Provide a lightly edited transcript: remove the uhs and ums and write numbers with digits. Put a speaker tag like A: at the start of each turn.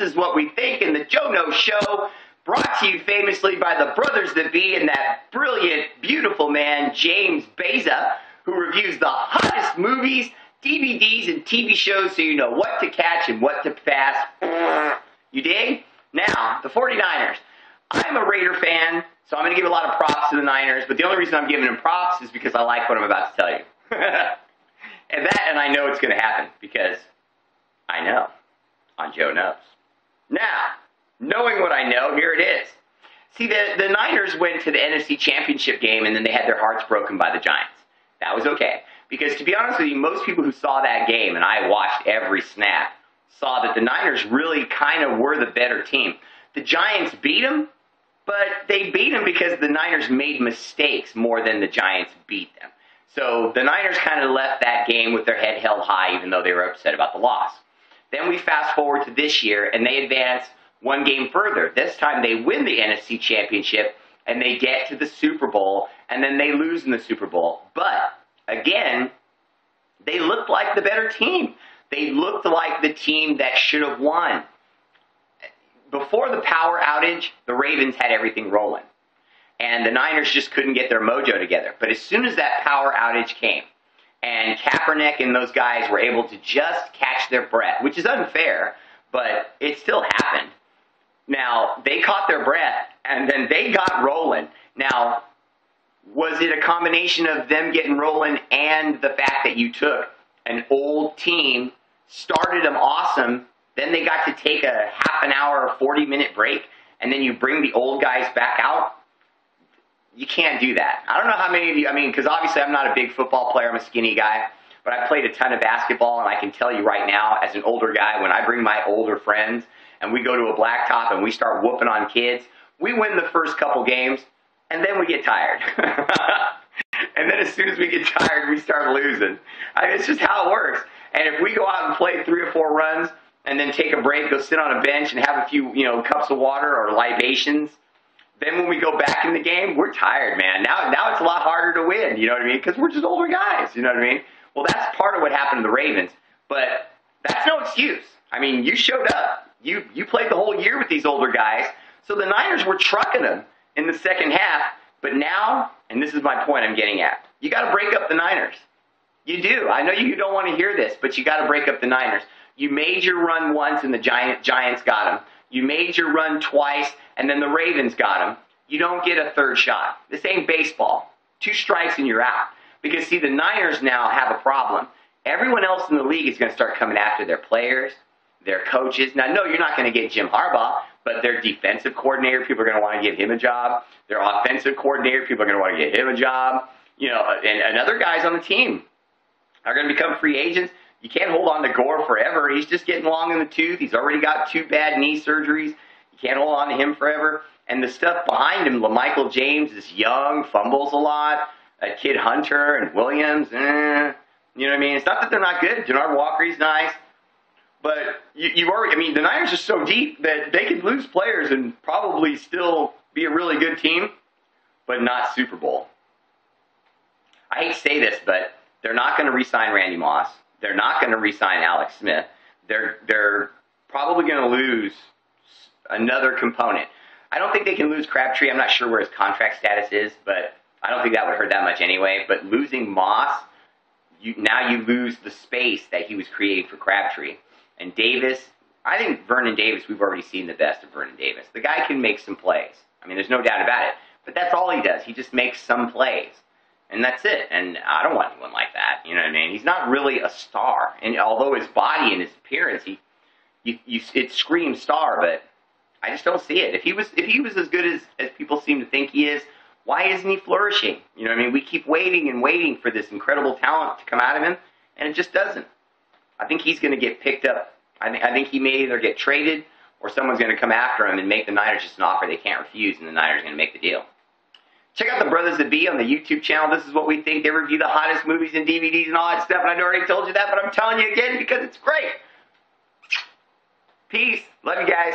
A: is What We Think in the Joe No Show, brought to you famously by the brothers that be and that brilliant, beautiful man, James Beza, who reviews the hottest movies, DVDs, and TV shows so you know what to catch and what to pass. You dig? Now, the 49ers. I'm a Raider fan, so I'm going to give a lot of props to the Niners, but the only reason I'm giving them props is because I like what I'm about to tell you. and I know it's going to happen because I know on Joe Knows. Now, knowing what I know, here it is. See, the Niners went to the NFC Championship game, and then they had their hearts broken by the Giants. That was okay. Because to be honest with you, most people who saw that game, and I watched every snap, saw that the Niners really kind of were the better team. The Giants beat them, but they beat them because the Niners made mistakes more than the Giants beat them. So the Niners kind of left that game with their head held high, even though they were upset about the loss. Then we fast forward to this year, and they advance one game further. This time they win the NFC Championship, and they get to the Super Bowl, and then they lose in the Super Bowl. But, again, they looked like the better team. They looked like the team that should have won. Before the power outage, the Ravens had everything rolling. And the Niners just couldn't get their mojo together. But as soon as that power outage came, and Kaepernick and those guys were able to just catch their breath, which is unfair, but it still happened. Now, they caught their breath, and then they got rolling. Now, was it a combination of them getting rolling and the fact that you took an old team, started them awesome, then they got to take a half an hour or 40-minute break, and then you bring the old guys back out? You can't do that. I don't know how many of you, because obviously I'm not a big football player, I'm a skinny guy, but I played a ton of basketball, and I can tell you right now, as an older guy, when I bring my older friends, and we go to a blacktop and we start whooping on kids, we win the first couple games, and then we get tired. And then as soon as we get tired, we start losing. It's just how it works. And if we go out and play 3 or 4 runs, and then take a break, go sit on a bench and have a few, cups of water or libations, then when we go back in the game, we're tired, man. Now it's a lot harder to win, you know what I mean? Because we're just older guys, you know what I mean? Well, that's part of what happened to the Ravens, but that's no excuse. You showed up. You played the whole year with these older guys, so the Niners were trucking them in the second half, but now, and this is my point I'm getting at, you got to break up the Niners. You do. I know you don't want to hear this, but you got to break up the Niners. You made your run once, and the Giants got them. You made your run twice, and then the Ravens got them. You don't get a third shot. This ain't baseball. 2 strikes and you're out. Because, see, the Niners now have a problem. Everyone else in the league is going to start coming after their players, their coaches. Now, no, you're not going to get Jim Harbaugh, but their defensive coordinator, people are going to want to give him a job. Their offensive coordinator, people are going to want to give him a job. And other guys on the team are going to become free agents. You can't hold on to Gore forever. He's just getting long in the tooth. He's already got 2 bad knee surgeries. You can't hold on to him forever. And the stuff behind him, LaMichael James is young, fumbles a lot. That kid Hunter and Williams, you know what I mean? It's not that they're not good. Denard Walker, he's nice. But you've already, the Niners are so deep that they could lose players and probably still be a really good team, but not Super Bowl. I hate to say this, but they're not going to re-sign Randy Moss. They're not going to re-sign Alex Smith. They're probably going to lose another component. I don't think they can lose Crabtree. I'm not sure where his contract status is, but I don't think that would hurt that much anyway. But losing Moss, now you lose the space that he was creating for Crabtree. And Davis, I think Vernon Davis, we've already seen the best of Vernon Davis. The guy can make some plays. There's no doubt about it. But that's all he does. He just makes some plays. And that's it. And I don't want anyone like that. You know what I mean? He's not really a star. And although his body and his appearance, it screams star, but I just don't see it. If he was as good as people seem to think he is, why isn't he flourishing? You know what I mean? We keep waiting and waiting for this incredible talent to come out of him, and it just doesn't. I think he's going to get picked up. I think he may either get traded or someone's going to come after him and make the Niners just an offer they can't refuse, and the Niners are going to make the deal. Check out the Brothers That Be on the YouTube channel. This is what we think. They review the hottest movies and DVDs and all that stuff, and I already told you that, but I'm telling you again because it's great. Peace. Love you guys.